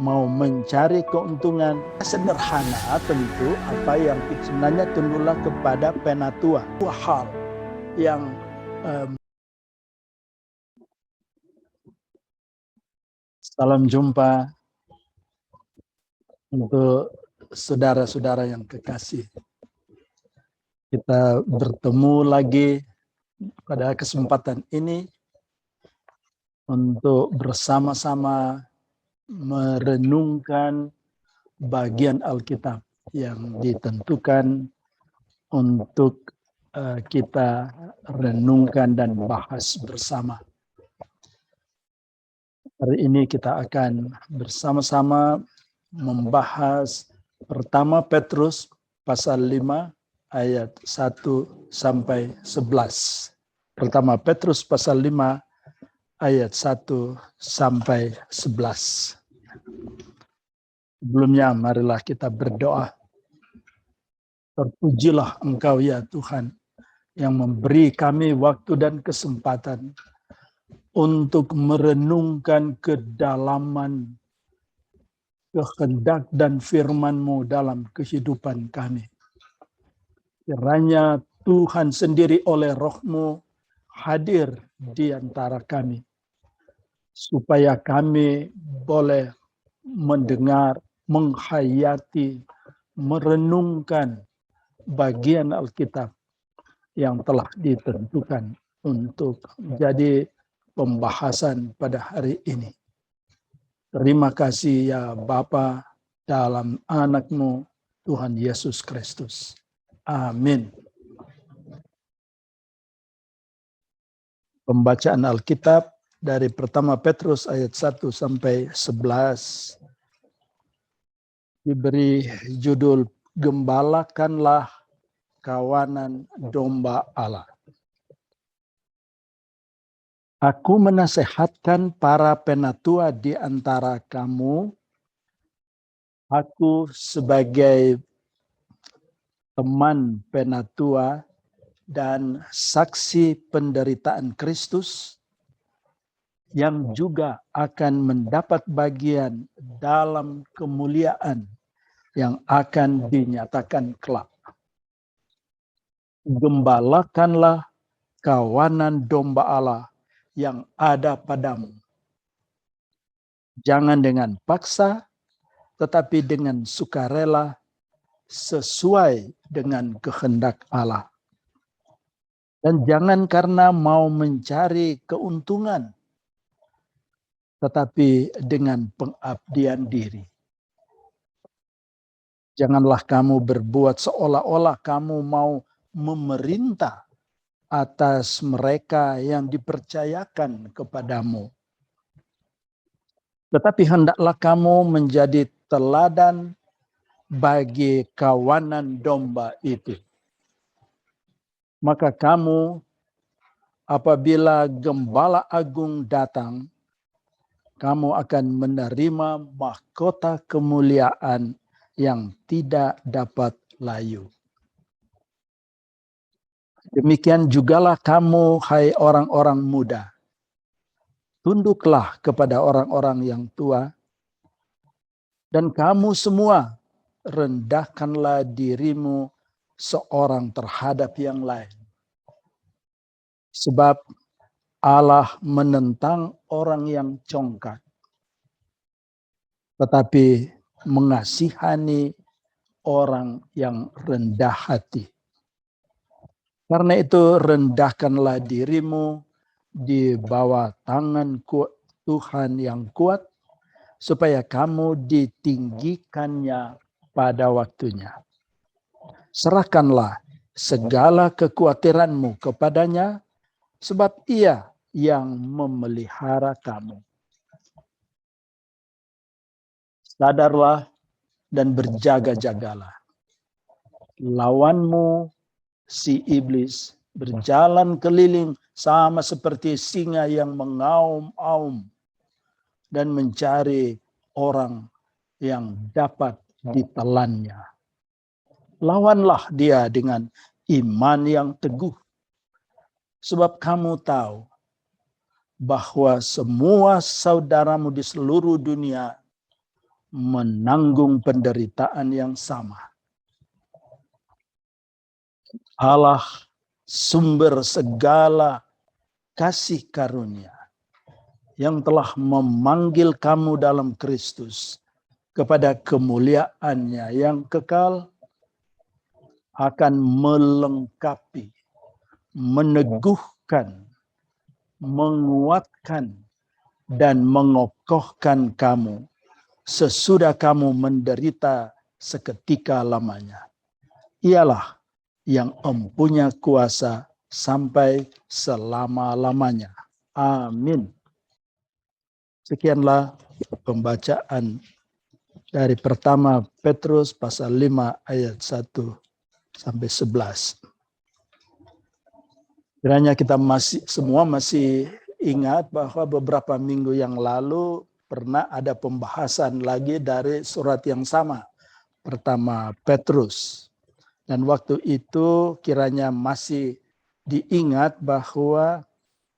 mau mencari keuntungan. Sederhana tentu apa yang sebenarnya tunduklah kepada penatua. Dua hal yang salam jumpa untuk saudara-saudara yang kekasih. Kita bertemu lagi pada kesempatan ini untuk bersama-sama merenungkan bagian Alkitab yang ditentukan untuk kita renungkan dan bahas bersama. Hari ini kita akan bersama-sama membahas pertama Petrus pasal 5 ayat 1 sampai 11. Pertama Petrus pasal 5 ayat 1 sampai 11. Sebelumnya marilah kita berdoa. Terpujilah Engkau ya Tuhan yang memberi kami waktu dan kesempatan untuk merenungkan kedalaman kehendak dan firman-Mu dalam kehidupan kami. Kiranya Tuhan sendiri oleh Roh-Mu hadir di antara kami, supaya kami boleh mendengar, menghayati, merenungkan bagian Alkitab yang telah ditentukan untuk menjadi pembahasan pada hari ini. Terima kasih ya Bapa dalam anak-Mu Tuhan Yesus Kristus. Amin. Pembacaan Alkitab dari pertama Petrus ayat 1 sampai 11 diberi judul Gembalakanlah kawanan domba Allah. Aku menasehatkan para penatua di antara kamu, aku sebagai teman penatua dan saksi penderitaan Kristus yang juga akan mendapat bagian dalam kemuliaan yang akan dinyatakan kelak. Gembalakanlah kawanan domba Allah yang ada padamu. Jangan dengan paksa, tetapi dengan sukarela sesuai dengan kehendak Allah. Dan jangan karena mau mencari keuntungan, tetapi dengan pengabdian diri. Janganlah kamu berbuat seolah-olah kamu mau memerintah atas mereka yang dipercayakan kepadamu. Tetapi hendaklah kamu menjadi teladan bagi kawanan domba itu. Maka kamu apabila gembala agung datang, kamu akan menerima mahkota kemuliaan yang tidak dapat layu. Demikian jugalah kamu, hai orang-orang muda. Tunduklah kepada orang-orang yang tua, dan kamu semua rendahkanlah dirimu seorang terhadap yang lain. Sebab Allah menentang orang yang congkak, tetapi mengasihani orang yang rendah hati. Karena itu rendahkanlah dirimu di bawah tangan Tuhan yang kuat, supaya kamu ditinggikannya pada waktunya. Serahkanlah segala kekhawatiranmu kepadanya, sebab Ia yang memelihara kamu. Sadarlah dan berjaga-jagalah. Lawanmu, si iblis, berjalan keliling sama seperti singa yang mengaum-aum dan mencari orang yang dapat ditelannya. Lawanlah dia dengan iman yang teguh. Sebab kamu tahu bahwa semua saudaramu di seluruh dunia menanggung penderitaan yang sama. Allah sumber segala kasih karunia yang telah memanggil kamu dalam Kristus kepada kemuliaannya yang kekal akan melengkapi, meneguhkan, menguatkan, dan mengokohkan kamu sesudah kamu menderita seketika lamanya. Ialah yang mempunyai kuasa sampai selama-lamanya. Amin. Sekianlah pembacaan dari pertama Petrus pasal 5 ayat 1 sampai 11. Kiranya kita semua masih ingat bahwa beberapa minggu yang lalu pernah ada pembahasan lagi dari surat yang sama, pertama Petrus. Dan waktu itu kiranya masih diingat bahwa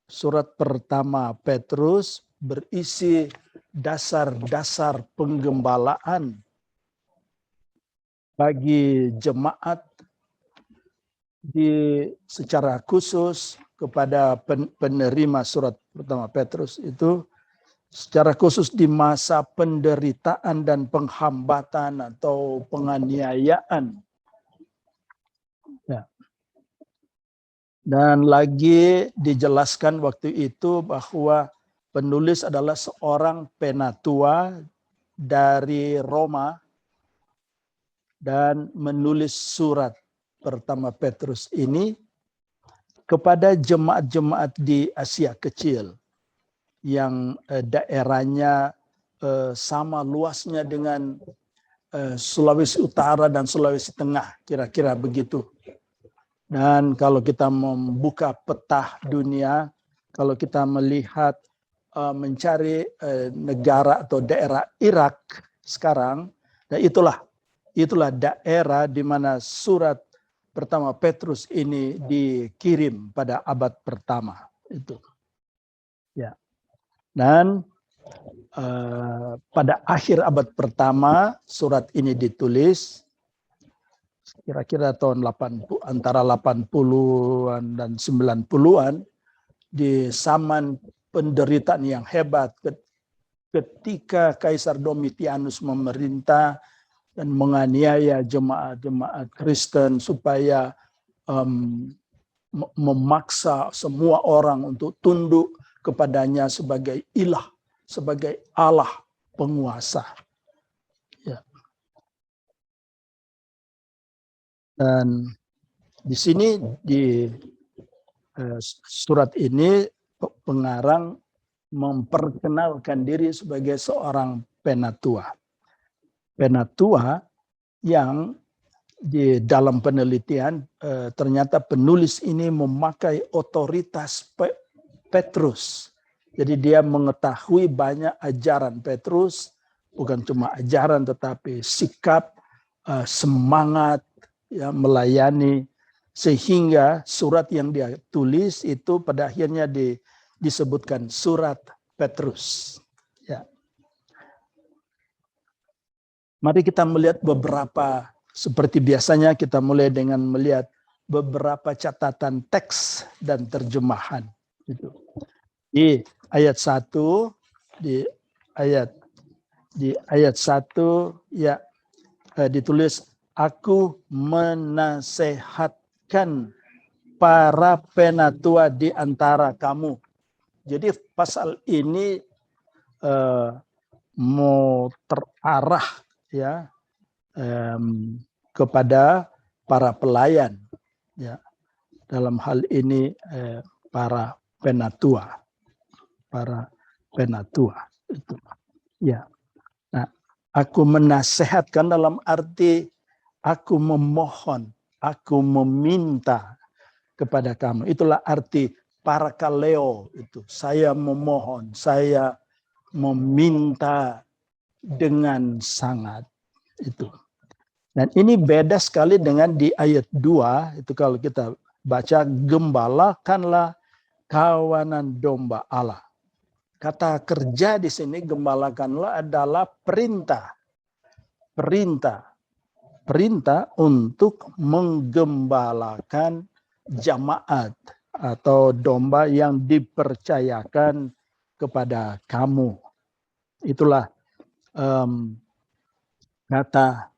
surat pertama Petrus berisi dasar-dasar penggembalaan bagi jemaat secara khusus kepada penerima surat pertama Petrus itu secara khusus di masa penderitaan dan penghambatan atau penganiayaan. Ya. Dan lagi dijelaskan waktu itu bahwa penulis adalah seorang penatua dari Roma dan menulis surat pertama Petrus ini kepada jemaat-jemaat di Asia Kecil yang daerahnya sama luasnya dengan Sulawesi Utara dan Sulawesi Tengah, kira-kira begitu. Dan kalau kita membuka peta dunia, kalau kita melihat mencari negara atau daerah Irak sekarang, dan itulah daerah di mana surat pertama Petrus ini dikirim pada abad pertama itu. Ya. Dan pada akhir abad pertama surat ini ditulis kira-kira tahun 80, antara 80-an dan 90-an di zaman penderitaan yang hebat ketika Kaisar Domitianus memerintah dan menganiaya jemaat-jemaat Kristen supaya memaksa semua orang untuk tunduk kepadanya sebagai ilah, sebagai Allah penguasa. Ya. Dan di sini di surat ini pengarang memperkenalkan diri sebagai seorang penatua. Penatua yang di dalam penelitian ternyata penulis ini memakai otoritas Petrus. Jadi dia mengetahui banyak ajaran Petrus, bukan cuma ajaran tetapi sikap, semangat ya melayani, sehingga surat yang dia tulis itu pada akhirnya disebutkan surat Petrus. Ya. Mari kita melihat beberapa, seperti biasanya kita mulai dengan melihat beberapa catatan teks dan terjemahan. Di ayat 1, di ayat 1 ya ditulis, aku menasehatkan para penatua di antara kamu. Jadi pasal ini mau terarah ya kepada para pelayan ya. Dalam hal ini para penatua. Itu. Ya. Nah, aku menasehatkan dalam arti aku memohon, aku meminta kepada kamu. Itulah arti parakaleo itu. Saya memohon, saya meminta dengan sangat itu. Dan ini beda sekali dengan di ayat 2 itu kalau kita baca, gembalakanlah kawanan domba Allah. Kata kerja di sini gembalakanlah adalah perintah. perintah untuk menggembalakan jamaat atau domba yang dipercayakan kepada kamu. Itulah kata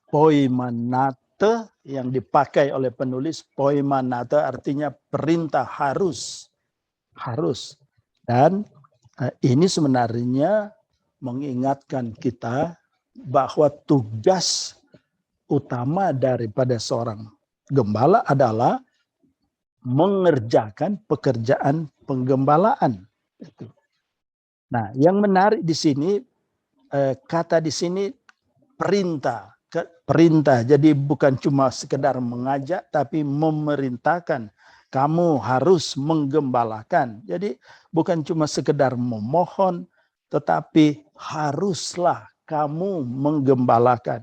poimanate yang dipakai oleh penulis. Poimanate artinya perintah harus. Dan ini sebenarnya mengingatkan kita bahwa tugas utama daripada seorang gembala adalah mengerjakan pekerjaan penggembalaan. Nah, yang menarik di sini kata di sini perintah. Jadi bukan cuma sekedar mengajak, tapi memerintahkan. Kamu harus menggembalakan. Jadi bukan cuma sekedar memohon, tetapi haruslah kamu menggembalakan.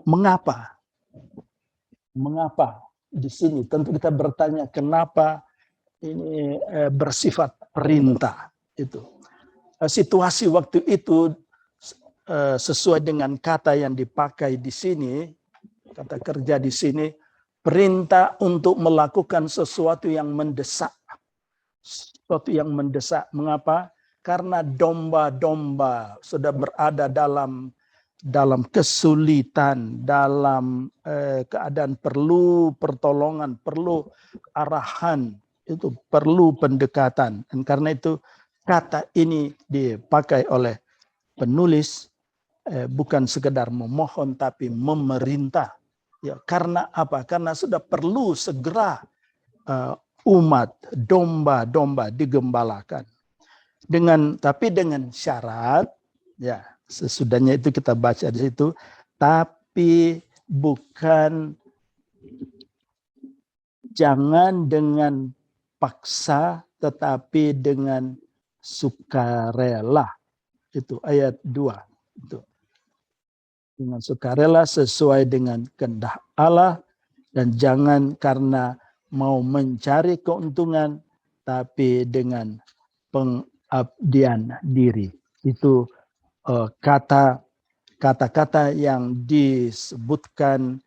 Mengapa? Mengapa di sini? Tentu kita bertanya kenapa ini bersifat perintah itu. Situasi waktu itu sesuai dengan kata yang dipakai di sini, kata kerja di sini, perintah untuk melakukan sesuatu yang mendesak. Sesuatu yang mendesak. Mengapa? Karena domba-domba sudah berada dalam kesulitan, dalam keadaan perlu pertolongan, perlu arahan, itu perlu pendekatan. Dan karena itu kata ini dipakai oleh penulis bukan sekedar memohon tapi memerintah. Ya, karena apa? Karena sudah perlu segera umat domba-domba digembalakan. Tapi dengan syarat, ya sesudahnya itu kita baca di situ, tapi bukan, jangan dengan paksa tetapi dengan sukarela. Itu ayat 2. Itu. Dengan sukarela sesuai dengan kehendak Allah, dan jangan karena mau mencari keuntungan tapi dengan pengabdian diri. Itu kata-kata yang disebutkan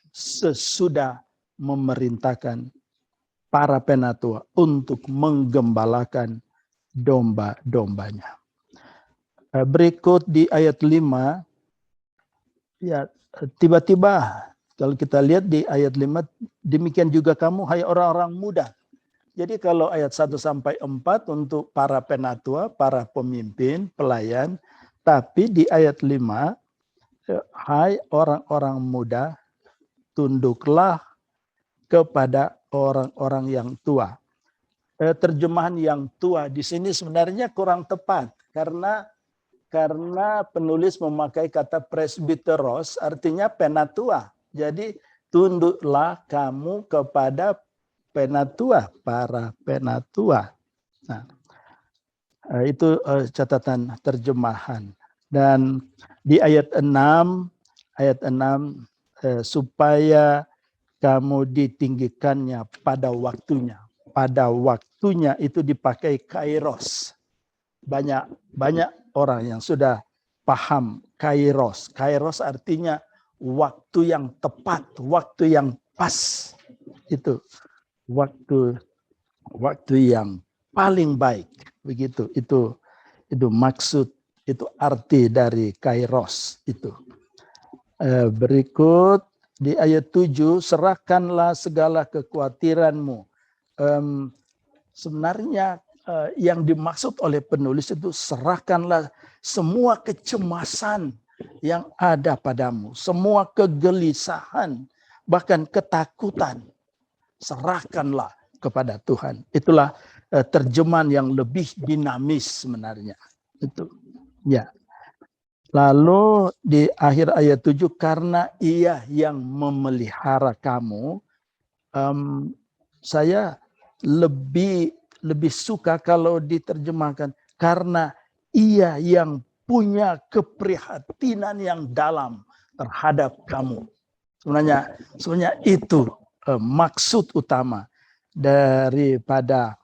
sesudah memerintahkan para penatua untuk menggembalakan domba-dombanya. Berikut di ayat 5, ya tiba-tiba kalau kita lihat di ayat 5, demikian juga kamu hai orang-orang muda. Jadi kalau ayat 1-4 untuk para penatua, para pemimpin, pelayan, tapi di ayat 5, hai orang-orang muda, tunduklah kepada orang-orang yang tua. Terjemahan yang tua di sini sebenarnya kurang tepat karena penulis memakai kata presbiteros, artinya penatua. Jadi tunduklah kamu kepada penatua, para penatua. Nah, itu catatan terjemahan. Dan di ayat 6 supaya kamu ditinggikannya pada waktunya. Pada waktunya itu dipakai kairos. Banyak orang yang sudah paham kairos. Kairos artinya waktu yang tepat, waktu yang pas. Itu waktu yang paling baik. Begitu. Itu maksud, itu arti dari kairos itu. Berikut di ayat 7, serahkanlah segala kekhawatiranmu. Sebenarnya yang dimaksud oleh penulis itu serahkanlah semua kecemasan yang ada padamu, semua kegelisahan, bahkan ketakutan, serahkanlah kepada Tuhan. Itulah terjemahan yang lebih dinamis sebenarnya. Itu ya. Lalu di akhir ayat 7, karena Ia yang memelihara kamu, saya lebih suka kalau diterjemahkan karena Ia yang punya keprihatinan yang dalam terhadap kamu. Sebenarnya itu maksud utama daripada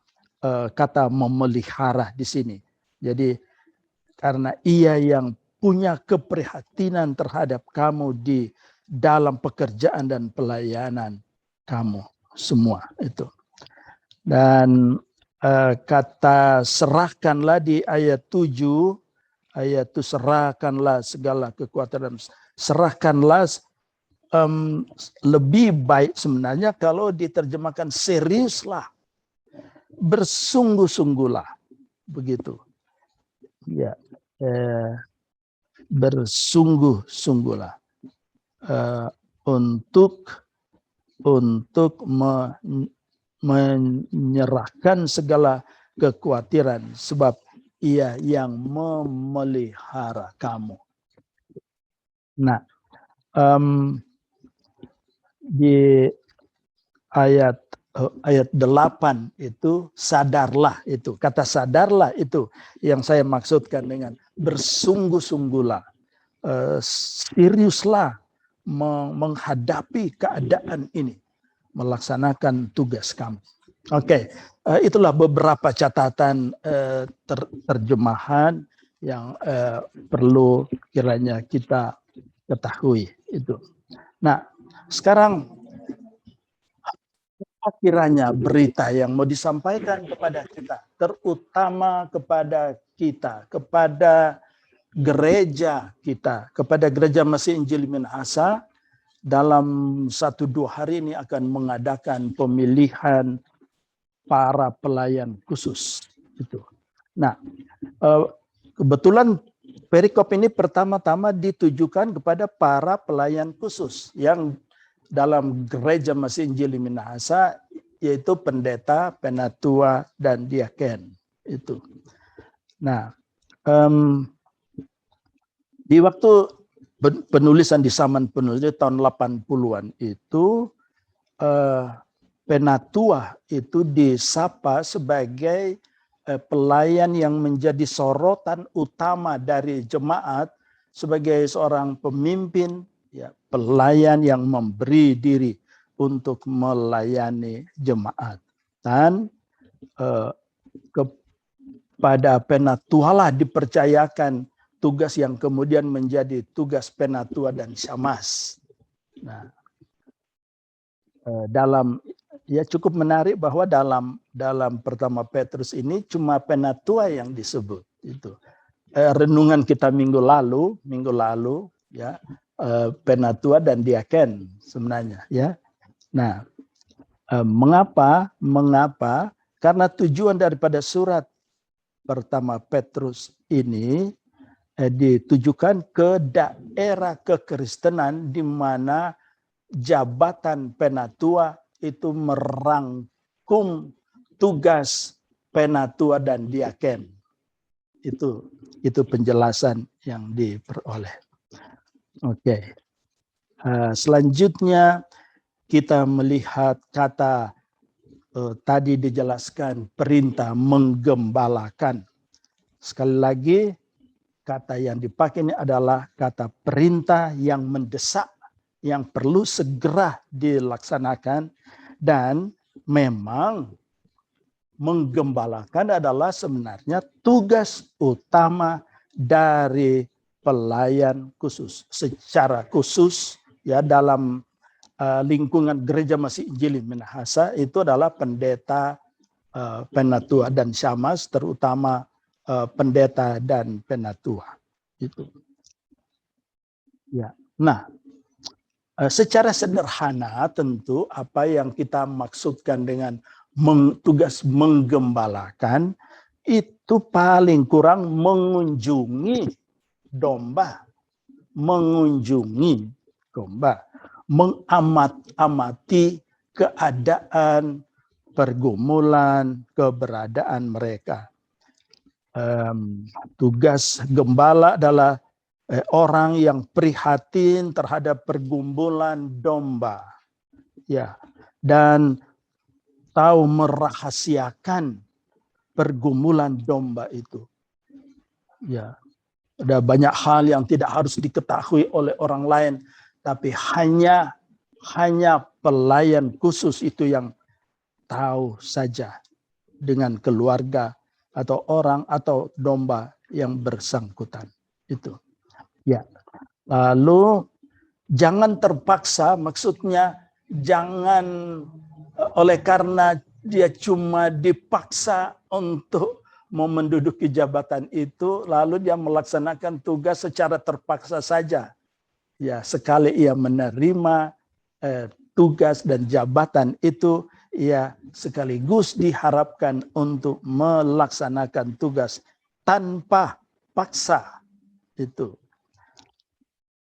kata memelihara di sini. Jadi karena Ia yang punya keprihatinan terhadap kamu di dalam pekerjaan dan pelayanan kamu semua itu. Dan kata serahkanlah di ayat 7, ayat itu serahkanlah segala kekuatan, serahkanlah lebih baik sebenarnya kalau diterjemahkan seriuslah, bersungguh-sungguhlah, begitu. Ya, bersungguh-sungguhlah untuk menyerahkan segala kekhawatiran, sebab Ia yang memelihara kamu. Nah, di ayat 8 itu sadarlah, itu kata sadarlah itu yang saya maksudkan dengan bersungguh-sungguhlah, seriuslah menghadapi keadaan ini, melaksanakan tugas kamu. Oke, itulah beberapa catatan terjemahan yang perlu kiranya kita ketahui itu. Nah, sekarang apa kiranya berita yang mau disampaikan kepada kita, terutama kepada kita, kepada gereja kita, kepada Gereja Masih Injil Minahasa, dalam 1-2 hari ini akan mengadakan pemilihan para pelayan khusus itu. Nah, kebetulan perikop ini pertama-tama ditujukan kepada para pelayan khusus yang dalam Gereja Masih Injil Minahasa, yaitu pendeta, penatua, dan diaken itu. Nah, di waktu penulisan di zaman penulis tahun 80-an itu, penatua itu disapa sebagai pelayan yang menjadi sorotan utama dari jemaat, sebagai seorang pemimpin, ya, pelayan yang memberi diri untuk melayani jemaat. Dan kepada penatualah dipercayakan tugas yang kemudian menjadi tugas penatua dan syamas. Nah, ya cukup menarik bahwa dalam pertama Petrus ini cuma penatua yang disebut itu. Renungan kita minggu lalu ya, penatua dan diaken sebenarnya ya. Nah, mengapa? Karena tujuan daripada surat pertama Petrus ini ditujukan ke daerah kekristenan di mana jabatan penatua itu merangkum tugas penatua dan diaken. Itu penjelasan yang diperoleh. Oke. Selanjutnya kita melihat kata tadi dijelaskan perintah menggembalakan. Sekali lagi kata yang dipakai ini adalah kata perintah yang mendesak, yang perlu segera dilaksanakan, dan memang menggembalakan adalah sebenarnya tugas utama dari pelayan khusus. Secara khusus ya, dalam lingkungan Gereja Masih Injil Minahasa itu adalah pendeta, penatua dan syamas, terutama pendeta dan penatua itu. Ya. Nah, secara sederhana tentu apa yang kita maksudkan dengan tugas menggembalakan itu paling kurang mengunjungi domba, mengamati keadaan, pergumulan, keberadaan mereka. Tugas gembala adalah orang yang prihatin terhadap pergumulan domba, ya, dan tahu merahasiakan pergumulan domba itu. Ya, ada banyak hal yang tidak harus diketahui oleh orang lain, tapi hanya pelayan khusus itu yang tahu saja. dengan keluarga atau orang atau domba yang bersangkutan. Itu. Ya. Lalu jangan terpaksa, maksudnya jangan oleh karena dia cuma dipaksa untuk mau menduduki jabatan itu, lalu dia melaksanakan tugas secara terpaksa saja. Ya, sekali ia menerima tugas dan jabatan itu, ia sekaligus diharapkan untuk melaksanakan tugas tanpa paksa. Itu.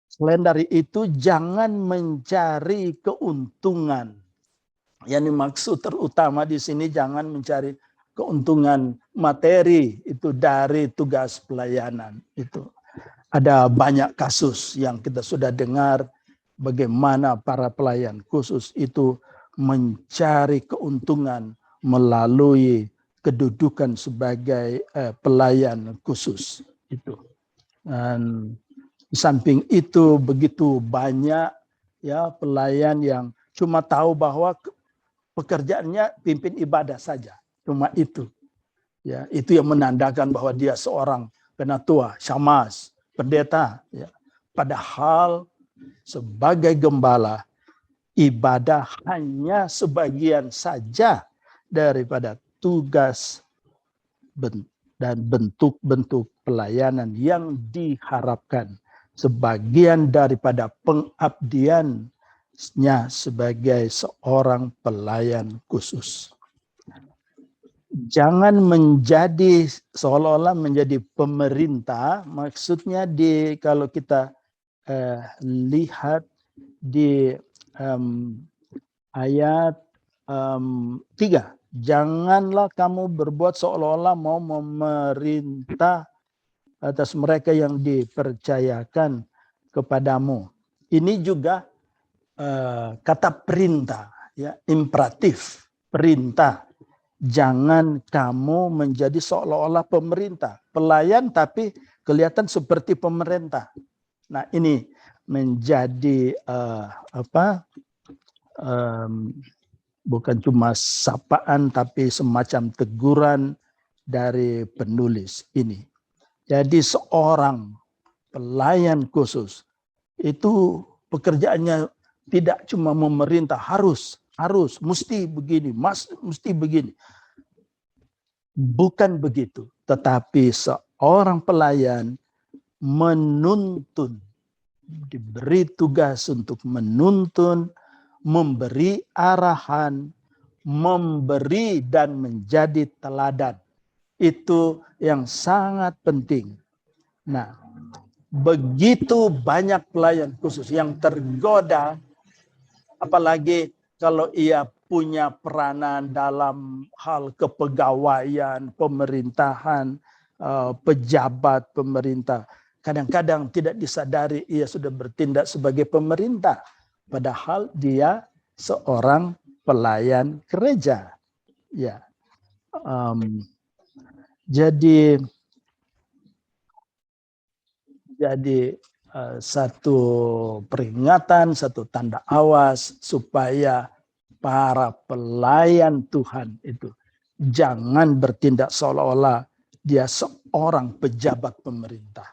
Selain dari itu, jangan mencari keuntungan. Yang dimaksud terutama di sini jangan mencari keuntungan materi itu dari tugas pelayanan. Itu ada banyak kasus yang kita sudah dengar bagaimana para pelayan khusus itu mencari keuntungan melalui kedudukan sebagai pelayan khusus itu. Dan di samping itu begitu banyak ya pelayan yang cuma tahu bahwa pekerjaannya pimpin ibadah saja, cuma itu. Ya, itu yang menandakan bahwa dia seorang penatua, syamas, pendeta. Ya. Padahal sebagai gembala, ibadah hanya sebagian saja daripada tugas dan bentuk-bentuk pelayanan yang diharapkan. Sebagian daripada pengabdiannya sebagai seorang pelayan khusus. Jangan menjadi seolah-olah menjadi pemerintah, maksudnya kalau kita lihat di ayat 3, janganlah kamu berbuat seolah-olah mau memerintah atas mereka yang dipercayakan kepadamu. Ini juga kata perintah, ya, imperatif, perintah. Jangan kamu menjadi seolah-olah pemerintah, pelayan tapi kelihatan seperti pemerintah. Nah, ini menjadi bukan cuma sapaan tapi semacam teguran dari penulis ini. Jadi seorang pelayan khusus itu pekerjaannya tidak cuma memerintah, harus, mesti begini, mesti begini. Bukan begitu, tetapi seorang pelayan menuntun, diberi tugas untuk menuntun, memberi arahan, memberi dan menjadi teladan. Itu yang sangat penting. Nah, begitu banyak pelayan khusus yang tergoda, apalagi kalau ia punya peranan dalam hal kepegawaian, pemerintahan, pejabat pemerintah. Kadang-kadang tidak disadari ia sudah bertindak sebagai pemerintah, padahal dia seorang pelayan gereja. Ya, jadi satu peringatan, satu tanda awas supaya para pelayan Tuhan itu jangan bertindak seolah-olah dia seorang pejabat pemerintah.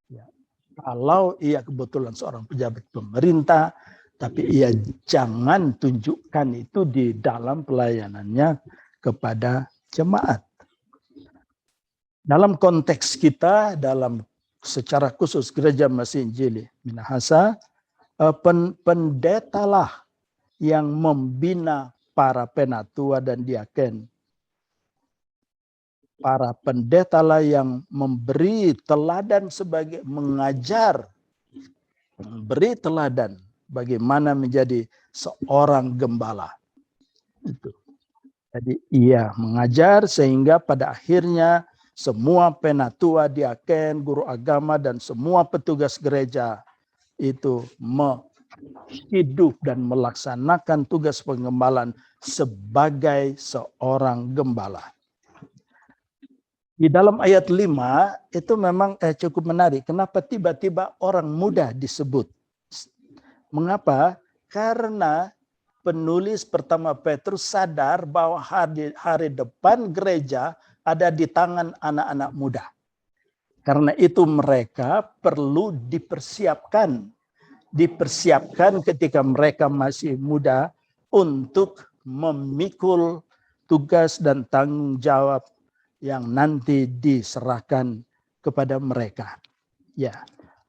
Ya. Kalau ia kebetulan seorang pejabat pemerintah, tapi ia jangan tunjukkan itu di dalam pelayanannya kepada jemaat. Dalam konteks kita, secara khusus Gereja Masih Injili Minahasa, pendetalah yang membina para penatua dan diaken. Para pendetalah yang memberi teladan sebagai mengajar, memberi teladan bagaimana menjadi seorang gembala. Itu. Jadi ia mengajar sehingga pada akhirnya semua penatua, diaken, guru agama, dan semua petugas gereja itu hidup dan melaksanakan tugas penggembalaan sebagai seorang gembala. Di dalam ayat 5 itu memang cukup menarik. Kenapa tiba-tiba orang muda disebut? Mengapa? Karena penulis pertama Petrus sadar bahwa hari depan gereja ada di tangan anak-anak muda. Karena itu mereka perlu dipersiapkan ketika mereka masih muda untuk memikul tugas dan tanggung jawab yang nanti diserahkan kepada mereka. Ya.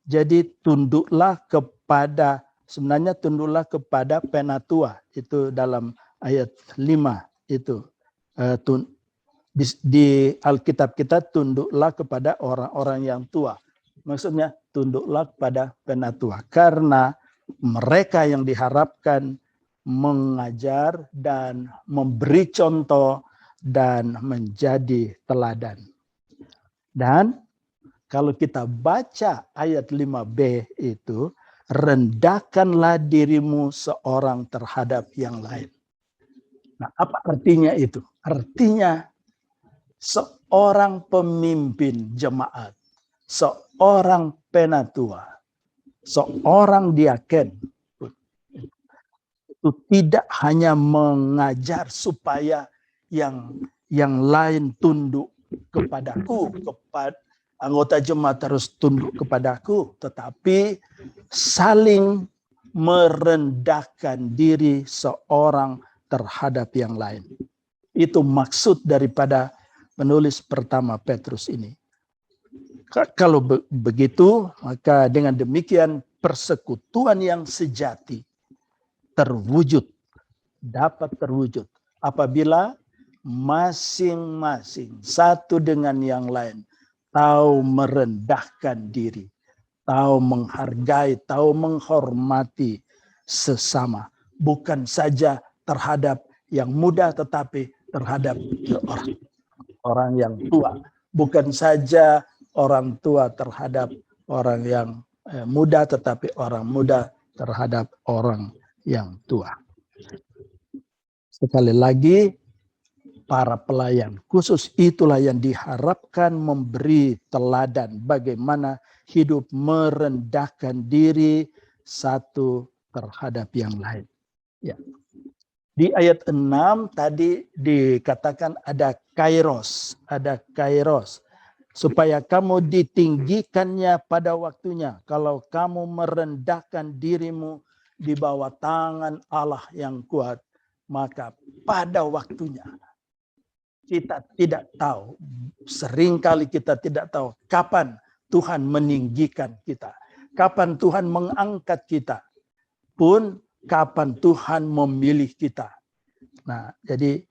Jadi tunduklah kepada penatua, itu dalam ayat 5 itu. Di Alkitab kita tunduklah kepada orang-orang yang tua. Maksudnya tunduklah kepada penatua karena mereka yang diharapkan mengajar dan memberi contoh dan menjadi teladan. Dan kalau kita baca ayat 5b itu, rendahkanlah dirimu seorang terhadap yang lain. Nah, apa artinya itu? Artinya seorang pemimpin jemaat, seorang penatua, seorang diaken itu tidak hanya mengajar supaya yang lain tunduk kepadaku, anggota jemaat harus tunduk kepadaku, tetapi saling merendahkan diri seorang terhadap yang lain. Itu maksud daripada penulis pertama Petrus ini. Kalau begitu, maka dengan demikian persekutuan yang sejati dapat terwujud apabila masing-masing satu dengan yang lain tahu merendahkan diri, tahu menghargai, tahu menghormati sesama. Bukan saja terhadap yang muda, tetapi terhadap orang yang tua. Bukan saja orang tua terhadap orang yang muda, tetapi orang muda terhadap orang yang tua. Sekali lagi, para pelayan khusus itulah yang diharapkan memberi teladan bagaimana hidup merendahkan diri satu terhadap yang lain. Ya. Di ayat 6 tadi dikatakan ada kairos, supaya kamu ditinggikannya pada waktunya. Kalau kamu merendahkan dirimu di bawah tangan Allah yang kuat, maka pada waktunya. Kita tidak tahu, seringkali kita tidak tahu kapan Tuhan meninggikan kita, kapan Tuhan mengangkat kita, pun kapan Tuhan memilih kita. Nah, jadi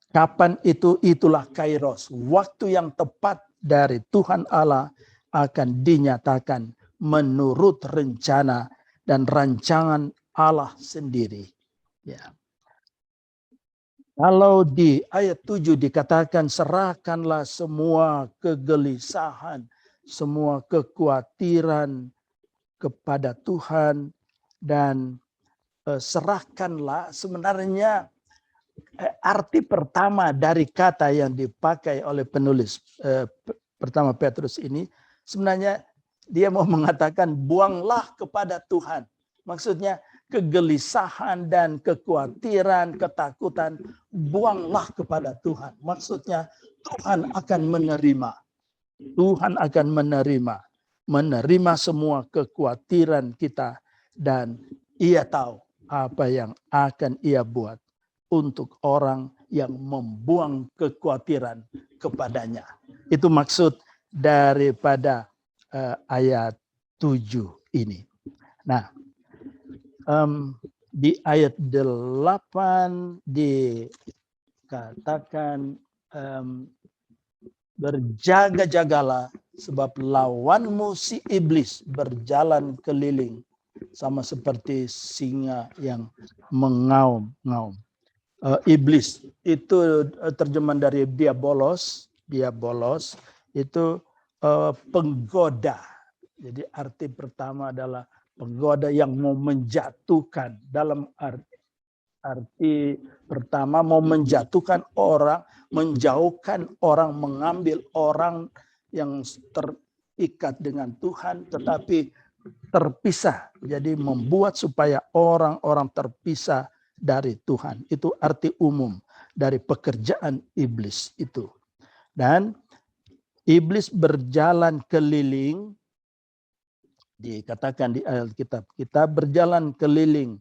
kapan itulah kairos, waktu yang tepat dari Tuhan Allah akan dinyatakan menurut rencana dan rancangan Allah sendiri. Ya. Kalau di ayat 7 dikatakan serahkanlah semua kegelisahan, semua kekhawatiran kepada Tuhan dan serahkanlah, sebenarnya arti pertama dari kata yang dipakai oleh penulis pertama Petrus ini sebenarnya dia mau mengatakan buanglah kepada Tuhan. Maksudnya kegelisahan dan kekhawatiran, ketakutan, buanglah kepada Tuhan. Maksudnya Tuhan akan menerima. Tuhan akan menerima semua kekhawatiran kita dan Ia tahu apa yang akan Ia buat untuk orang yang membuang kekhawatiran kepadanya. Itu maksud daripada ayat 7 ini. Nah, di ayat 8 dikatakan berjaga-jagalah sebab lawanmu si iblis berjalan keliling sama seperti singa yang mengaum-ngaum. Iblis itu terjemahan dari diabolos itu penggoda. Jadi arti pertama adalah penggoda yang mau menjatuhkan. Dalam arti pertama mau menjatuhkan orang, menjauhkan orang, mengambil orang yang terikat dengan Tuhan tetapi terpisah. Jadi membuat supaya orang-orang terpisah dari Tuhan. Itu arti umum dari pekerjaan iblis itu. Dan iblis berjalan keliling, dikatakan di Alkitab kita berjalan keliling.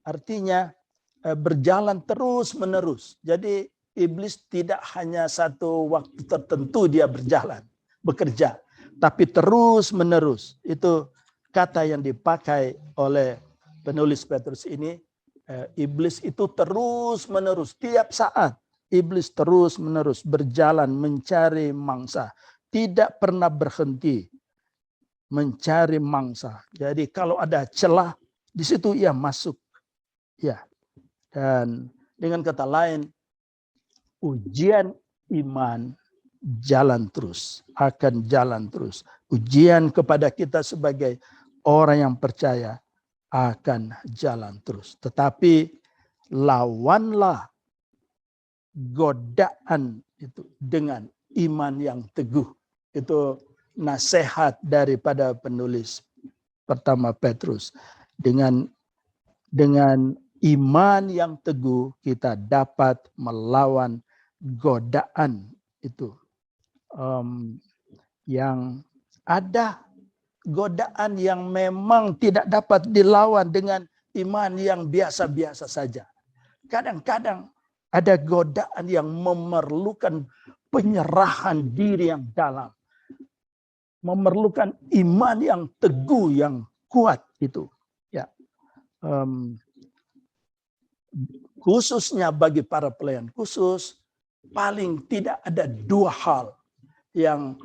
Artinya berjalan terus menerus. Jadi iblis tidak hanya satu waktu tertentu dia berjalan, bekerja. Tapi terus menerus. Itu kata yang dipakai oleh penulis Petrus ini. Iblis itu terus menerus. Tiap saat iblis terus menerus berjalan mencari mangsa. Tidak pernah berhenti mencari mangsa. Jadi kalau ada celah di situ ia masuk. Ya. Dan dengan kata lain, ujian iman jalan terus, akan jalan terus. Ujian kepada kita sebagai orang yang percaya akan jalan terus. Tetapi lawanlah godaan itu dengan iman yang teguh. Itu nasihat daripada penulis pertama Petrus. Dengan iman yang teguh kita dapat melawan godaan itu. Yang ada godaan yang memang tidak dapat dilawan dengan iman yang biasa-biasa saja. Kadang-kadang ada godaan yang memerlukan penyerahan diri yang dalam. Memerlukan iman yang teguh, yang kuat itu. Ya. Khususnya bagi para pelayan khusus, paling tidak ada dua hal yang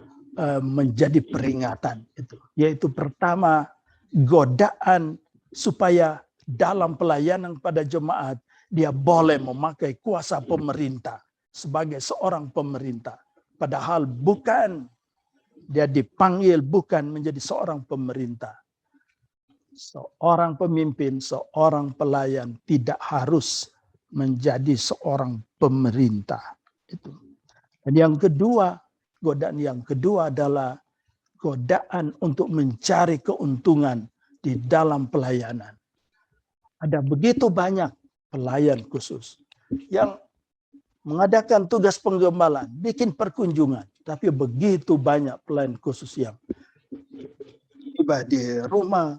menjadi peringatan itu, yaitu pertama godaan supaya dalam pelayanan pada jemaat dia boleh memakai kuasa pemerintah sebagai seorang pemerintah, padahal bukan dia dipanggil bukan menjadi seorang pemerintah. Seorang pemimpin, seorang pelayan tidak harus menjadi seorang pemerintah itu. Dan yang kedua, godaan yang kedua adalah godaan untuk mencari keuntungan di dalam pelayanan. Ada begitu banyak pelayan khusus yang mengadakan tugas penggembalaan, bikin perkunjungan. Tapi begitu banyak pelayan khusus yang tiba di rumah,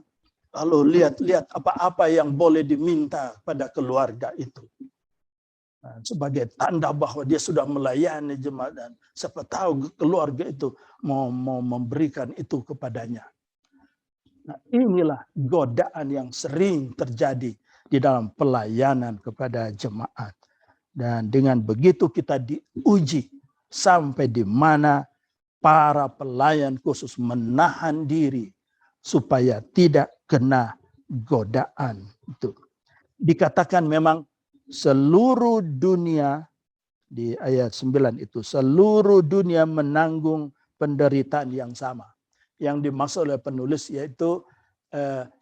lalu lihat-lihat apa-apa yang boleh diminta pada keluarga itu. Sebagai tanda bahwa dia sudah melayani jemaat dan siapa tahu keluarga itu mau memberikan itu kepadanya. Nah, inilah godaan yang sering terjadi di dalam pelayanan kepada jemaat. Dan dengan begitu kita diuji sampai di mana para pelayan khusus menahan diri supaya tidak kena godaan itu. Dikatakan memang seluruh dunia di ayat 9 itu, seluruh dunia menanggung penderitaan yang sama. Yang dimaksud oleh penulis yaitu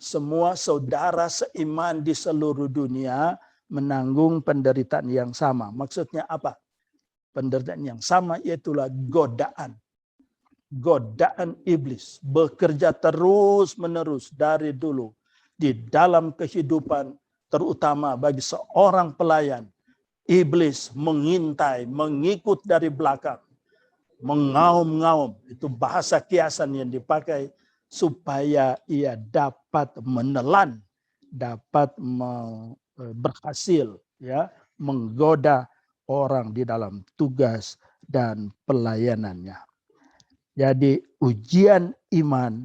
semua saudara seiman di seluruh dunia menanggung penderitaan yang sama. Maksudnya apa? Penderitaan yang sama yaitulah godaan. Godaan iblis bekerja terus menerus dari dulu di dalam kehidupan, terutama bagi seorang pelayan. Iblis mengintai, mengikut dari belakang, mengaum-ngaum. Itu bahasa kiasan yang dipakai supaya ia dapat menelan, dapat berhasil, ya, menggoda orang di dalam tugas dan pelayanannya. Jadi ujian iman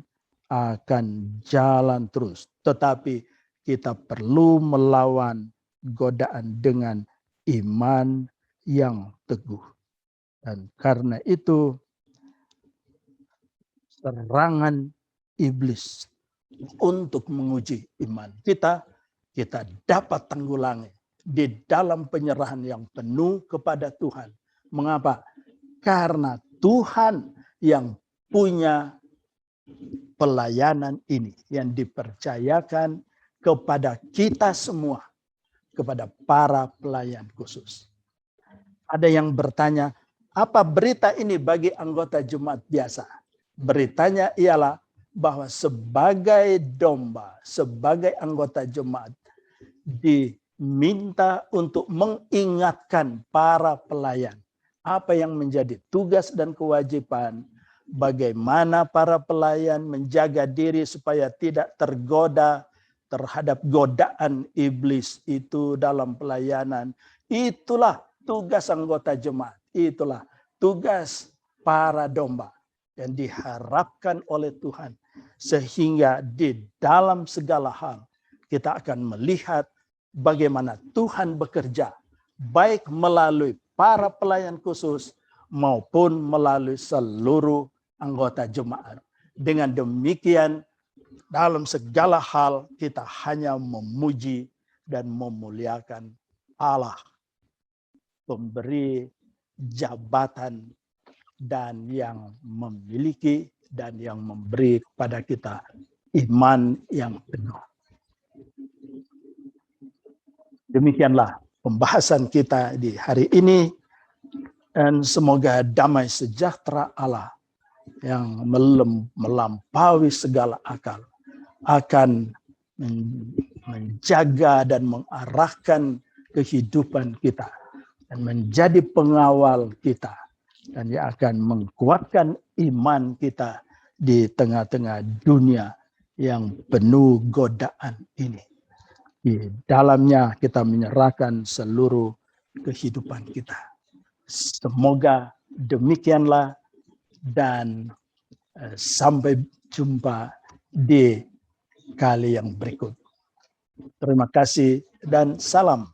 akan jalan terus. Tetapi kita perlu melawan godaan dengan iman yang teguh. Dan karena itu serangan iblis untuk menguji iman kita dapat tanggulangi di dalam penyerahan yang penuh kepada Tuhan. Mengapa? Karena Tuhan yang punya pelayanan ini yang dipercayakan kepada kita semua, kepada para pelayan khusus. Ada yang bertanya, apa berita ini bagi anggota jemaat biasa? Beritanya ialah bahwa sebagai domba, sebagai anggota jemaat minta untuk mengingatkan para pelayan apa yang menjadi tugas dan kewajiban, bagaimana para pelayan menjaga diri supaya tidak tergoda terhadap godaan iblis itu dalam pelayanan. Itulah tugas anggota jemaat, itulah tugas para domba yang diharapkan oleh Tuhan, sehingga di dalam segala hal kita akan melihat bagaimana Tuhan bekerja, baik melalui para pelayan khusus maupun melalui seluruh anggota jemaat. Dengan demikian, dalam segala hal kita hanya memuji dan memuliakan Allah, pemberi jabatan dan yang memiliki dan yang memberi kepada kita iman yang penuh. Demikianlah pembahasan kita di hari ini, dan semoga damai sejahtera Allah yang melampaui segala akal akan menjaga dan mengarahkan kehidupan kita dan menjadi pengawal kita, dan dia akan menguatkan iman kita di tengah-tengah dunia yang penuh godaan ini. Di dalamnya kita menyerahkan seluruh kehidupan kita. Semoga demikianlah, dan sampai jumpa di kali yang berikut. Terima kasih dan salam.